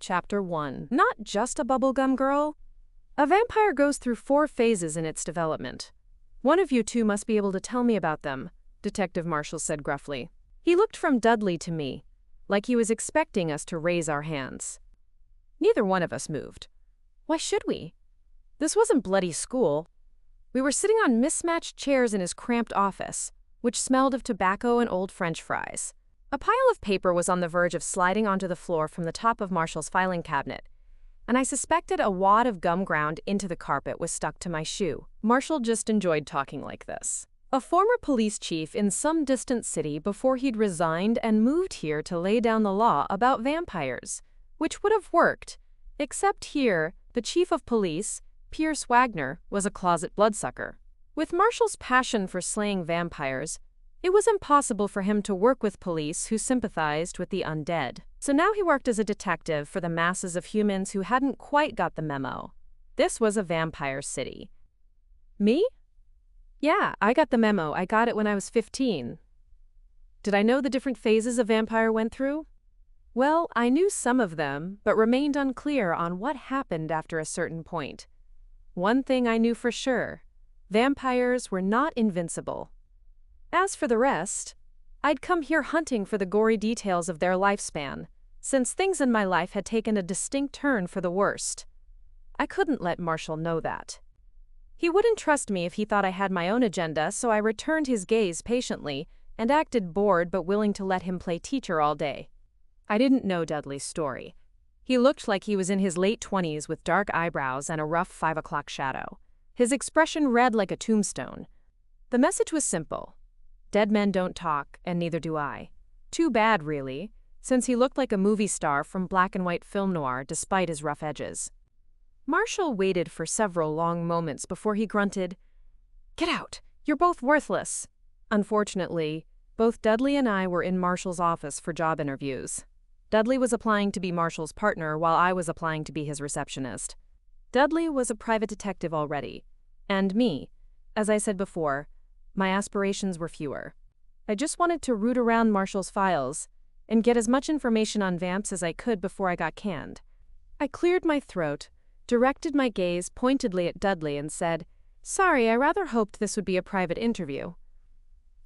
Chapter 1. Not just a bubblegum girl. A vampire goes through 4 phases in its development. One of you two must be able to tell me about them, Detective Marshall said gruffly. He looked from Dudley to me, like he was expecting us to raise our hands. Neither one of us moved. Why should we? This wasn't bloody school. We were sitting on mismatched chairs in his cramped office, which smelled of tobacco and old French fries. A pile of paper was on the verge of sliding onto the floor from the top of Marshall's filing cabinet, and I suspected a wad of gum ground into the carpet was stuck to my shoe. Marshall just enjoyed talking like this. A former police chief in some distant city before he'd resigned and moved here to lay down the law about vampires, which would have worked, except here, the chief of police, Pierce Wagner, was a closet bloodsucker. With Marshall's passion for slaying vampires, it was impossible for him to work with police who sympathized with the undead. So now he worked as a detective for the masses of humans who hadn't quite got the memo. This was a vampire city. Me? Yeah, I got the memo. I got it when I was 15. Did I know the different phases a vampire went through? Well, I knew some of them, but remained unclear on what happened after a certain point. One thing I knew for sure: vampires were not invincible. As for the rest, I'd come here hunting for the gory details of their lifespan, since things in my life had taken a distinct turn for the worst. I couldn't let Marshall know that. He wouldn't trust me if he thought I had my own agenda, so I returned his gaze patiently and acted bored but willing to let him play teacher all day. I didn't know Dudley's story. He looked like he was in his late 20s with dark eyebrows and a rough 5 o'clock shadow. His expression read like a tombstone. The message was simple. Dead men don't talk, and neither do I. Too bad, really, since he looked like a movie star from black and white film noir despite his rough edges. Marshall waited for several long moments before he grunted, "Get out! You're both worthless!" Unfortunately, both Dudley and I were in Marshall's office for job interviews. Dudley was applying to be Marshall's partner while I was applying to be his receptionist. Dudley was a private detective already, and me, as I said before, my aspirations were fewer. I just wanted to root around Marshall's files and get as much information on vamps as I could before I got canned. I cleared my throat, directed my gaze pointedly at Dudley and said, "Sorry, I rather hoped this would be a private interview."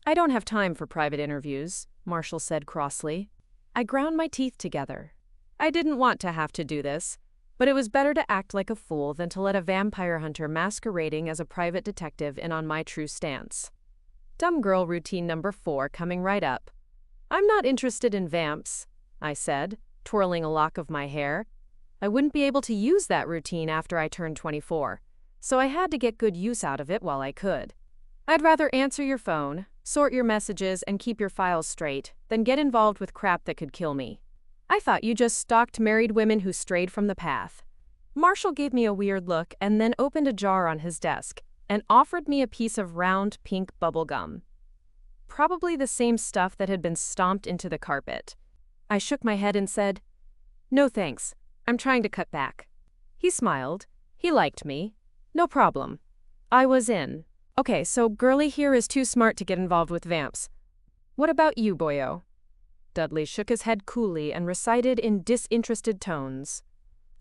"I don't have time for private interviews," Marshall said crossly. I ground my teeth together. I didn't want to have to do this, but it was better to act like a fool than to let a vampire hunter masquerading as a private detective in on my true stance. Dumb girl routine number 4 coming right up. "I'm not interested in vamps," I said, twirling a lock of my hair. I wouldn't be able to use that routine after I turned 24, so I had to get good use out of it while I could. "I'd rather answer your phone, sort your messages, and keep your files straight than get involved with crap that could kill me. I thought you just stalked married women who strayed from the path." Marshall gave me a weird look and then opened a jar on his desk and offered me a piece of round pink bubble gum. Probably the same stuff that had been stomped into the carpet. I shook my head and said, "No thanks, I'm trying to cut back." He smiled. He liked me. No problem. I was in. "Okay, so girlie here is too smart to get involved with vamps. What about you, boyo?" Dudley shook his head coolly and recited in disinterested tones.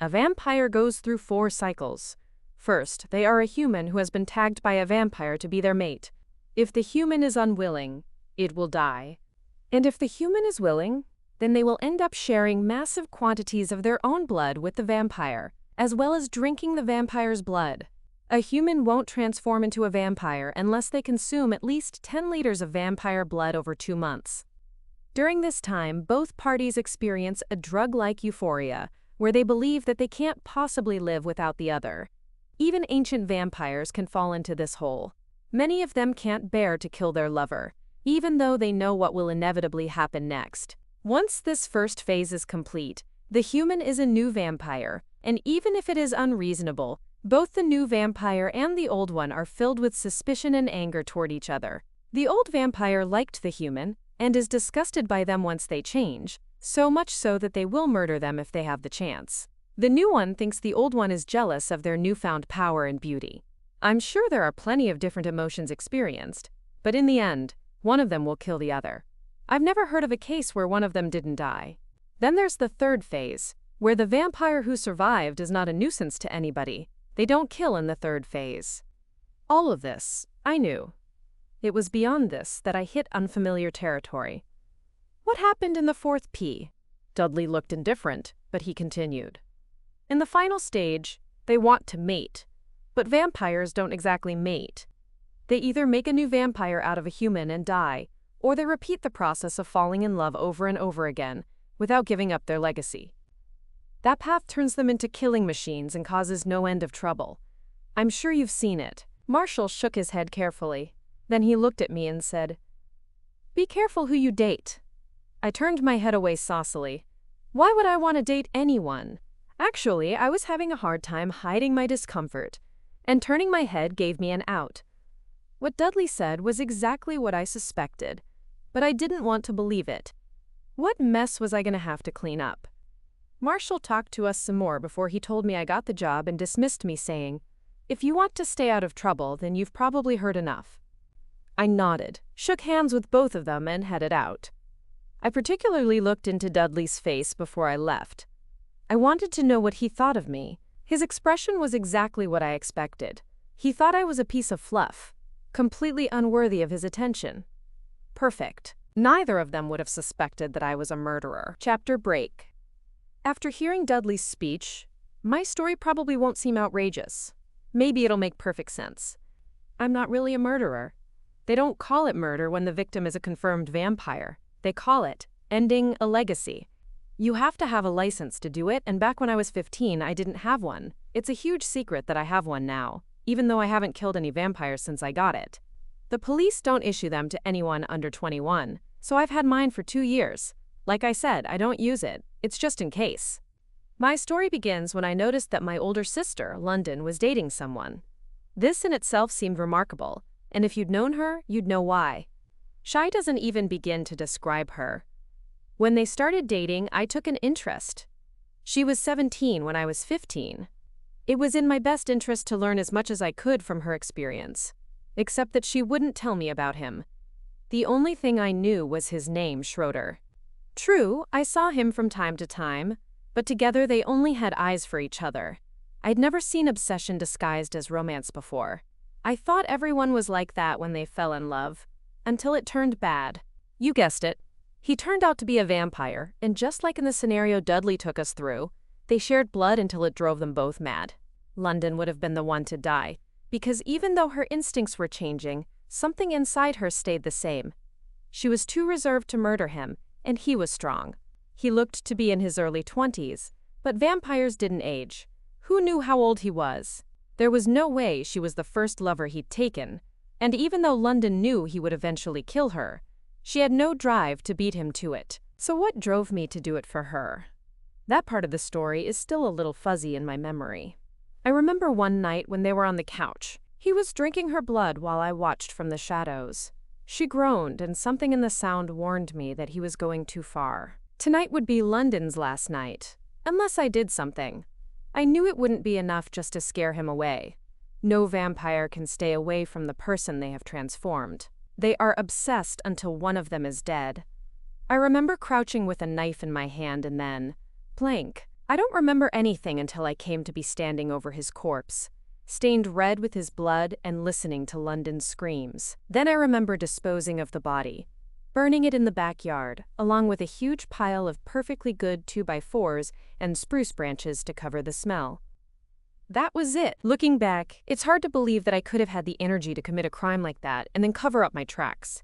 "A vampire goes through 4 cycles. First, they are a human who has been tagged by a vampire to be their mate. If the human is unwilling, it will die. And if the human is willing, then they will end up sharing massive quantities of their own blood with the vampire, as well as drinking the vampire's blood. A human won't transform into a vampire unless they consume at least 10 liters of vampire blood over 2 months. During this time, both parties experience a drug-like euphoria, where they believe that they can't possibly live without the other. Even ancient vampires can fall into this hole. Many of them can't bear to kill their lover, even though they know what will inevitably happen next. Once this first phase is complete, the human is a new vampire, and even if it is unreasonable, both the new vampire and the old one are filled with suspicion and anger toward each other. The old vampire liked the human, and is disgusted by them once they change, so much so that they will murder them if they have the chance. The new one thinks the old one is jealous of their newfound power and beauty. I'm sure there are plenty of different emotions experienced, but in the end, one of them will kill the other. I've never heard of a case where one of them didn't die. Then there's the third phase, where the vampire who survived is not a nuisance to anybody. They don't kill in the third phase. All of this, I knew. It was beyond this that I hit unfamiliar territory. What happened in the fourth P? Dudley looked indifferent, but he continued. In the final stage, they want to mate. But vampires don't exactly mate. They either make a new vampire out of a human and die, or they repeat the process of falling in love over and over again, without giving up their legacy. That path turns them into killing machines and causes no end of trouble. I'm sure you've seen it. Marshall shook his head carefully. Then he looked at me and said, "Be careful who you date." I turned my head away saucily. Why would I want to date anyone? Actually, I was having a hard time hiding my discomfort, and turning my head gave me an out. What Dudley said was exactly what I suspected, but I didn't want to believe it. What mess was I going to have to clean up? Marshall talked to us some more before he told me I got the job and dismissed me, saying, "If you want to stay out of trouble, then you've probably heard enough." I nodded, shook hands with both of them, and headed out. I particularly looked into Dudley's face before I left. I wanted to know what he thought of me. His expression was exactly what I expected. He thought I was a piece of fluff, completely unworthy of his attention. Perfect. Neither of them would have suspected that I was a murderer. Chapter break. After hearing Dudley's speech, my story probably won't seem outrageous. Maybe it'll make perfect sense. I'm not really a murderer. They don't call it murder when the victim is a confirmed vampire. They call it ending a legacy. You have to have a license to do it, and back when I was 15, I didn't have one. It's a huge secret that I have one now, even though I haven't killed any vampires since I got it. The police don't issue them to anyone under 21, so I've had mine for 2 years. Like I said, I don't use it. It's just in case. My story begins when I noticed that my older sister, London, was dating someone. This in itself seemed remarkable, and if you'd known her, you'd know why. Shai doesn't even begin to describe her. When they started dating, I took an interest. She was 17 when I was 15. It was in my best interest to learn as much as I could from her experience, except that she wouldn't tell me about him. The only thing I knew was his name, Schroeder. True, I saw him from time to time, but together they only had eyes for each other. I'd never seen obsession disguised as romance before. I thought everyone was like that when they fell in love, until it turned bad. You guessed it. He turned out to be a vampire, and just like in the scenario Dudley took us through, they shared blood until it drove them both mad. London would have been the one to die, because even though her instincts were changing, something inside her stayed the same. She was too reserved to murder him, and he was strong. He looked to be in his early 20s, but vampires didn't age. Who knew how old he was? There was no way she was the first lover he'd taken, and even though London knew he would eventually kill her, she had no drive to beat him to it. So what drove me to do it for her? That part of the story is still a little fuzzy in my memory. I remember one night when they were on the couch. He was drinking her blood while I watched from the shadows. She groaned, and something in the sound warned me that he was going too far. Tonight would be London's last night, unless I did something. I knew it wouldn't be enough just to scare him away. No vampire can stay away from the person they have transformed. They are obsessed until one of them is dead. I remember crouching with a knife in my hand and then, blank. I don't remember anything until I came to be standing over his corpse, stained red with his blood and listening to London's screams. Then I remember disposing of the body, burning it in the backyard, along with a huge pile of perfectly good 2x4s and spruce branches to cover the smell. That was it. Looking back, it's hard to believe that I could have had the energy to commit a crime like that and then cover up my tracks.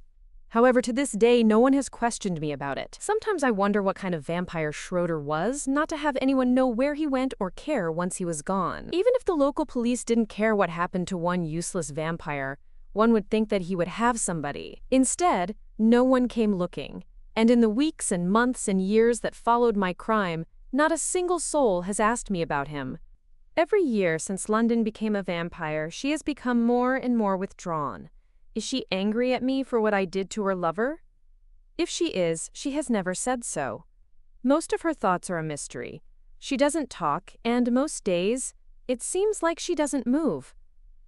However, to this day, no one has questioned me about it. Sometimes I wonder what kind of vampire Schroeder was, not to have anyone know where he went or care once he was gone. Even if the local police didn't care what happened to one useless vampire, one would think that he would have somebody. Instead, no one came looking. And in the weeks and months and years that followed my crime, not a single soul has asked me about him. Every year since London became a vampire, she has become more and more withdrawn. Is she angry at me for what I did to her lover? If she is, she has never said so. Most of her thoughts are a mystery. She doesn't talk, and most days, it seems like she doesn't move.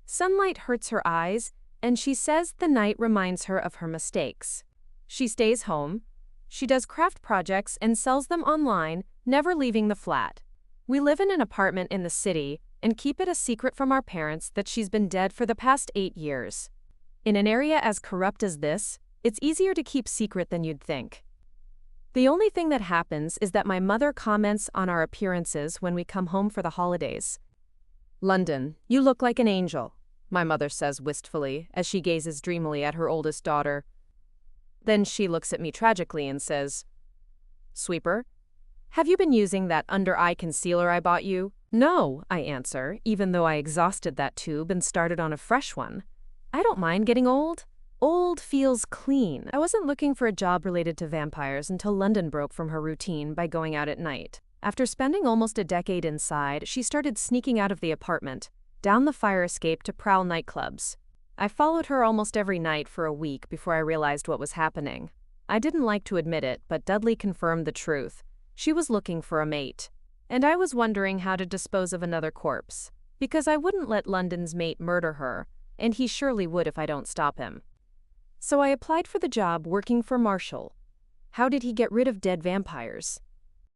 Sunlight hurts her eyes, and she says the night reminds her of her mistakes. She stays home. She does craft projects and sells them online never leaving the flat. We live in an apartment in the city and keep it a secret from our parents that she's been dead for the past 8 years. In an area as corrupt as this, it's easier to keep secret than you'd think. The only thing that happens is that my mother comments on our appearances when we come home for the holidays. "London, you look like an angel," my mother says wistfully as she gazes dreamily at her oldest daughter. Then she looks at me tragically and says, "Sweeper, have you been using that under-eye concealer I bought you?" "No," I answer, even though I exhausted that tube and started on a fresh one. I don't mind getting old. Old feels clean. I wasn't looking for a job related to vampires until London broke from her routine by going out at night. After spending almost a decade inside, she started sneaking out of the apartment, down the fire escape to prowl nightclubs. I followed her almost every night for a week before I realized what was happening. I didn't like to admit it, but Dudley confirmed the truth. She was looking for a mate. And I was wondering how to dispose of another corpse, because I wouldn't let London's mate murder her, and he surely would if I don't stop him. So I applied for the job working for Marshall. How did he get rid of dead vampires?